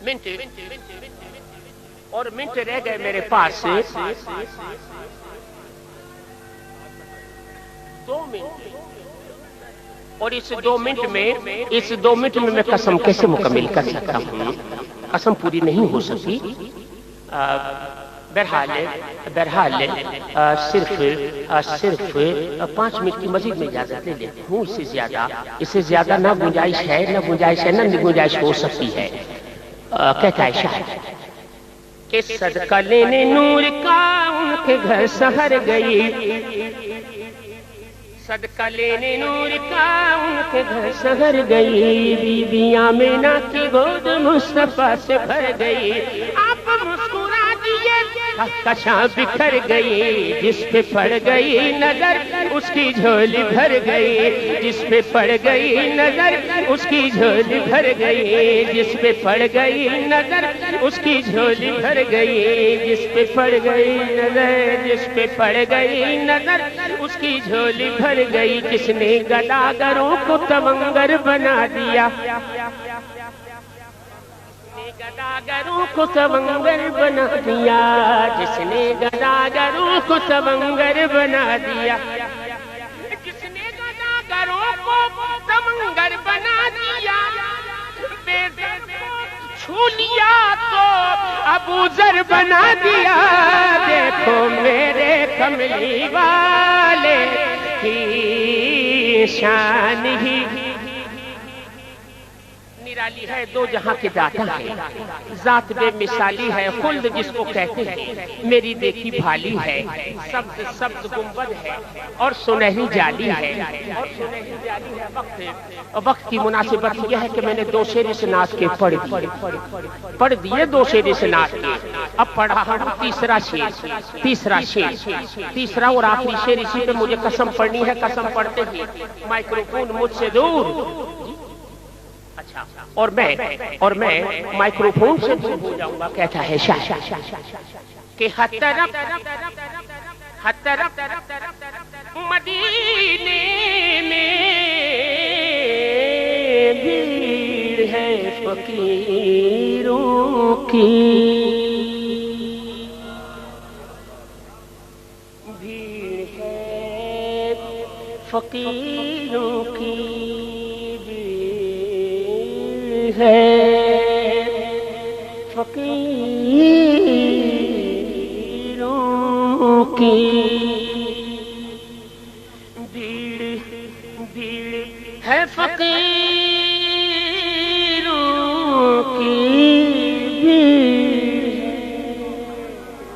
Minute اور minute رہ گئے میرے پاس 2 منٹ، اور اس 2 منٹ میں قسم کیسے مکمل کر سکتا ہوں؟ قسم پوری نہیں ہو سکتی۔ بہرحال صرف 5 منٹ کی مزید میں اجازت لے لیتی ہوں، اس سے زیادہ نہ گنجائش ہے نہ گنجائش ہو سکتی ہے۔ کہتا ہے شاعر کہ صدقہ لینے نور کا ان کے گھر سحر گئی، صدقہ لینے نور کا ان کے گھر سحر گئی، بی بی آمینہ کی گود مصطفیٰ سے بھر گئی، آپ مسکرا دیے کہکشاں بکھر گئی، جس پہ پڑ گئی نظر اس کی جھولی بھر گئی، جس پہ پڑ گئی نظر اس کی جھولی بھر گئی، جس پہ پڑ گئی نظر اس کی جھولی بھر گئی، جس پہ پڑ گئی نظر، جس پہ پڑ گئی نظر اس کی جھولی بھر گئی، جس نے گداگروں کو تمنگر بنا دیا، گداگروں کو تمنگر بنا دیا، جس نے گداگروں کو تمنگر بنا دیا، جس نے گداگروں کو تمنگر بنا دیا، بے دل کو چھو لیا تو ابو ذر بنا دیا، دیکھو میرے کملی والے کی شان ہی نرالی ہے، دو جہاں کے داتا ہے، ذات بے مثالی ہے، خلد جس کو کہتے ہیں، میری دیکھی بھالی ہے، سبز گنبد ہے اور سنہری جالی ہے، وقت کی مناسبت یہ ہے کہ میں نے 2 شعر اس نعت کے پڑھ دیے 2 شعر اس نعت کے، اب پڑھا ہوں تیسرا اور آخری شعر، اسی پہ مجھے قسم پڑھنی ہے، قسم پڑھتے ہی مائکروفون مجھ سے دور، اور میں مائکروفون سے دور ہو جاؤں گا۔ کہتا ہے شاعر کہ ہر طرف مدینے میں بھیڑ ہے فقیروں کی، بھیڑ ہے فقیروں کی، ہے فقیروں کی، بھیڑ ہے فقیروں کی، بھیڑ ہے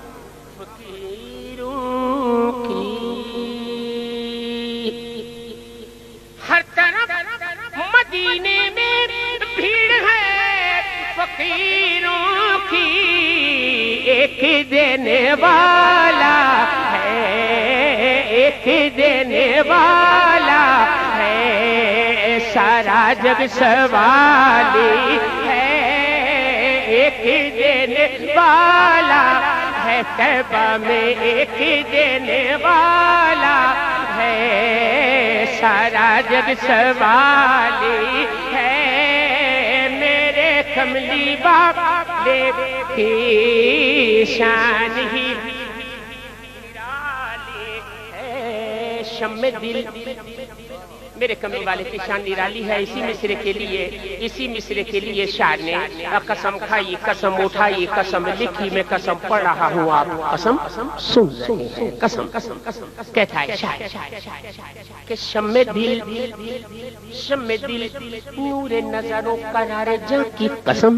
فقیروں کی، ہر طرف مدینے میں بھیڑ ہے فقیروں کی، ایک دینے والا ہے، ایک دینے والا ہے، سارا جگ سوالی ہے، ایک دینے والا ہے، طیبہ میں ایک دینے والا ہے، سارا جگ سوالی ہے، کملی باپ کی شان ہی نرالی ہے، شمع دل میرے کملی والے کی شان نرالی ہے۔ اسی مصرے کے لیے شاعر نے قسم کھائی، قسم اٹھائی، قسم لکھی، میں قسم پڑھ رہا ہوں، آپ قسم سن رہے ہیں، قسم کہتا ہے شاعر کہ شمع دل نور نظر و قرار جاں کی قسم،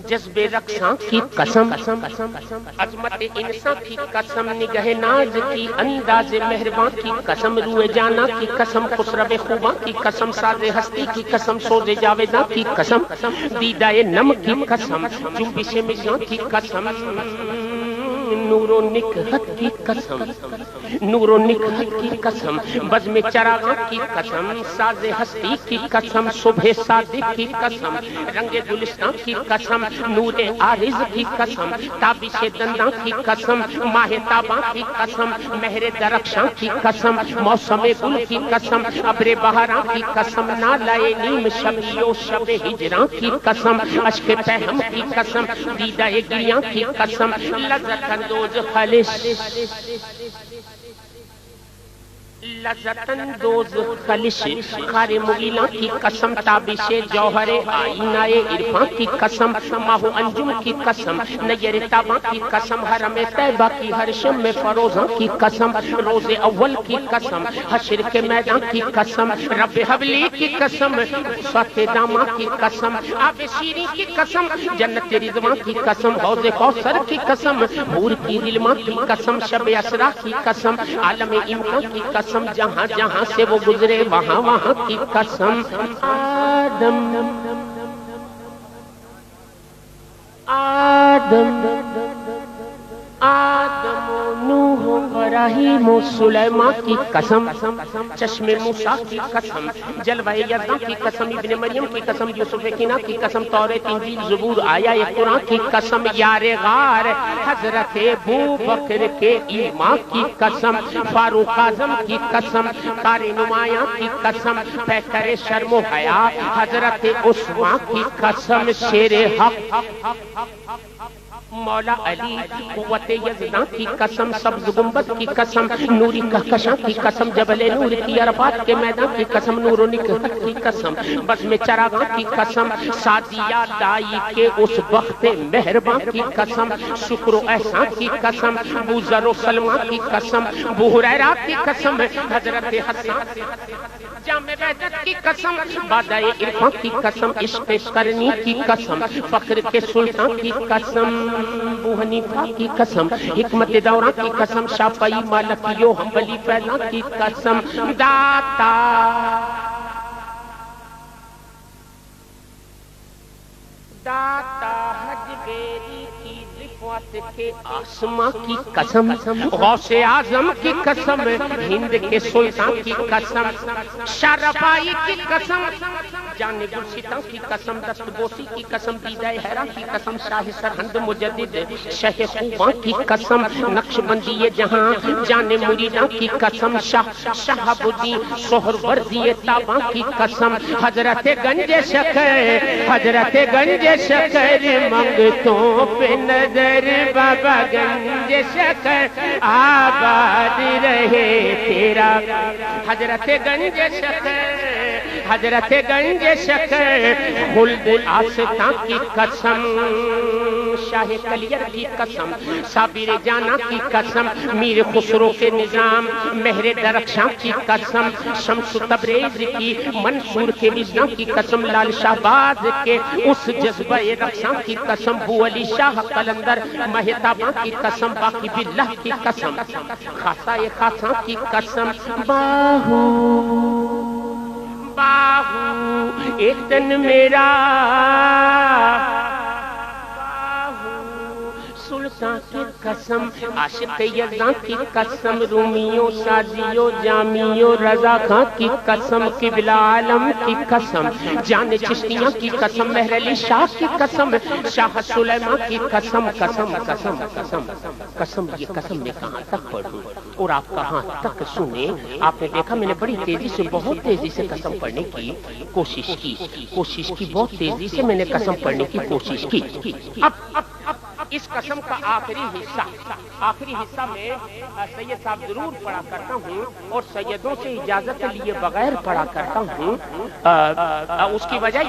جذب رقصاں کی قسم، عظمت انسان کی قسم، نگہ ناز کی، انداز مہربان کی قسم، روئے جانا کی قسم، خسرو خوباں کی قسم، ساز ہستی کی قسم، سوز جاویداں کی قسم، دیدہ نم کی قسم، جنبش مژگاں کی قسم، نور و نکہت کی قسم، نور و نکہت کی قسم، بزم چراغاں کی قسم، ساز ہستی کی قسم، صبح صادق کی قسم، رنگ گلستان کی قسم، نور عارض کی قسم، تابش دنداں کی قسم، ماہ تاباں کی قسم، مہر درخشاں کی قسم، موسم گل کی قسم، ابر بہاراں کی قسم، نالائے نیم شبی و شب ہجراں کی قسم، اشک پہم کی قسم، دیدہ گریاں کی قسم، لذت اندوز خالص لذت اندوز خالص خار مغیلاں کی قسم، تابش جوہر آئینہ عرفاں کی قسم، ماہ انجم کی قسم، نیر تاباں کی قسم، حرم طیبہ کی ہر شم فروزاں کی قسم، روز اول کی قسم، حشر کے میدان کی قسم، رب حبلی کی قسم، سوات داماں کی قسم، آب شیریں کی قسم، جنت رضوان کی قسم، حوض کوثر کی قسم، حور کی علماں کی قسم، شب اسرا کی قسم، عالم امکان کی قسم، جہاں جہاں سے وہ گزرے وہاں وہاں کی قسم، آدم آدم و نوح و ابراہیم و سلیمان کی قسم، چشم موسیٰ کی قسم، جلوہ یزداں کی قسم، ابن مریم کی قسم، یوسف کنہ کی قسم، توریت انجیل زبور آیہ قرآن کی قسم، یار غار حضرت ابوبکر کے ایمان کی قسم، فاروق اعظم کی قسم، کار نمایاں کی قسم، پیکر شرم و حیا حضرت عثمان کی قسم، شیر حق مولا علی قوت یزداں کی قسم، سبز گنبد کی قسم، نوری کہکشاں کی قسم، جبل نور کی عرفات کے میدان کی قسم، نور و نکہت کی قسم، بزم چراغاں کی قسم، سعدیہ دائی کے اس وقت مہرباں کی قسم، شکر و احسان کی قسم، ابو ذر و سلمہ کی قسم، ابو ہریرہ کی قسم، حضرت حسان جامع وحدت کی قسم، بادہ عرفان کی قسم، عشق کرنی کی قسم، فقر کے سلطان کی قسم، ابو حنیفہ کی قسم، حکمت دوراں کی قسم، شافعی مالکی و حنبلی فیضاں کی قسم، داتا حج بیری کی رفعت کے آسماں کی قسم، غوث اعظم کی قسم، ہند کے سلطان کی قسم، شرفائی کی قسم، جان گلشتاں کی قسم، دست بوسی کی قسم، دیدہ حیران کی قسم، شاہ سرہند مجدد شہ خوباں کی قسم، نقش بندی جہاں جان مریداں کی قسم، شہاب الدین سہروردی تاباں کی قسم، حضرت گنج شکر منگتوں پہ نظر، بابا گنج شکر آباد رہے تیرا، حضرت گنج شکر خلد آستاں کی قسم، شاہ کلیر کی قسم، صابر جانا کی قسم، میر خسرو کے نظام، مہر درخشاں کی قسم، شمس تبریز کی، منصور کے وجدان کی قسم، لال شہباز کے اس جذبہ رقصاں کی قسم، بو علی شاہ قلندر مہتاباں کی قسم، باقی باللہ کی قسم، خاصہ خاصاں کی قسم، باہو ایک دن میرا سلطان کی قسم، عاشق یزداں کی قسم، رومیوں سازیوں جامیوں رضا خان کی قسم، قبلہ عالم کی قسم، جان چشتیاں کی قسم، مہر علی شاہ کی قسم، شاہ سلیمان کی قسم، قسم یہ قسم میں کہاں تک پڑھوں اور آپ کہاں تک سنیں؟ آپ نے دیکھا میں نے بڑی تیزی سے بہت تیزی سے قسم پڑھنے کی کوشش کی بہت تیزی سے میں نے قسم پڑھنے کی کوشش کی۔ اب اس قسم کا آخری حصہ میں سید صاحب ضرور پڑھا کرتا ہوں اور سیدوں سے اجازت لیے بغیر پڑھا کرتا ہوں۔ اس کی وجہ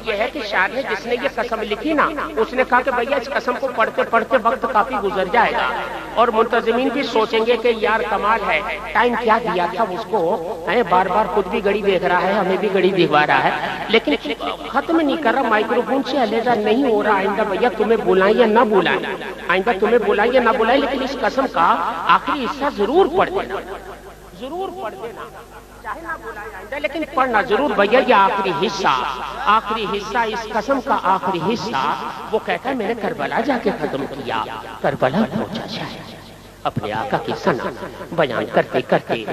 یہ ہے کہ شاعر نے جس نے یہ قسم لکھی نا، اس نے کہا کہ بھیا اس قسم کو پڑھتے پڑھتے وقت کافی گزر جائے گا اور منتظمین بھی سوچیں گے کہ یار کمال ہے، ٹائم کیا دیا تھا اس کو، بار بار خود بھی گھڑی دیکھ رہا ہے، ہمیں بھی گھڑی دکھوا رہا ہے، لیکن ختم نہیں کر رہا، مائکرو فون سے علیحدہ نہیں ہو رہا۔ آئندہ بھیا تمہیں بلائیں یا نہ بلائیں، لیکن اس قسم کا آخری حصہ ضرور پڑھ دینا، چاہے نہ بلائیں آئندہ لیکن پڑھنا ضرور بھیا۔ یہ آخری حصہ اس قسم کا آخری حصہ وہ کہتا ہے میں نے کربلا جا کے ختم کیا، کربلا پہنچا شاید اپنے آقا کی ثنا بیان کرتے کرتے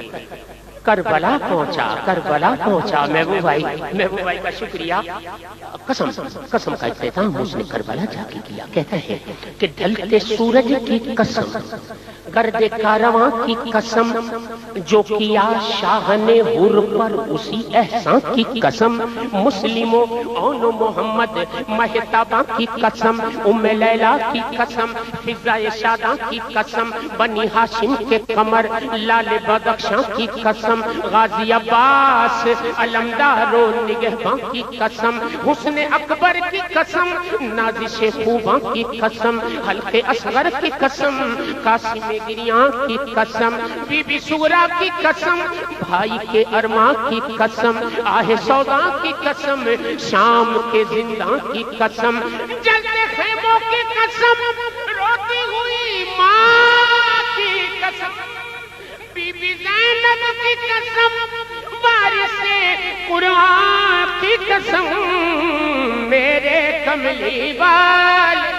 کربلا پہنچا محبوب بھائی کا شکریہ. قسم کا اختتام اس نے کربلا جا کے کیا. کہتا ہے کہ ڈھلتے سورج کی قسم، گرد کارواں کی قسم، جو کیا شاہ نے حر پر اسی احسان کی قسم، مسلموں اون محمد مہتاباں کی قسم، ام لیلا کی قسم، فضائے شاداں کی قسم، بنی ہاشم کے قمر لال بدخشاں کی قسم، غازی عباس علمدار و نگہباں کی قسم، حسن اکبر کی قسم، نازش خوباں کی قسم، حلق اصغر کی قسم، قاسم گریاں کی قسم، بی بی سغرا کی قسم، بھائی کے ارماں کی قسم، آہ سودا کی قسم، شام کے زنداں کی قسم، جلتے خیموں کی قسم، روتی ہوئی ماں کی قسم، بی بی زینب کی قسم، وارث قرآن کی قسم، میرے کملی والے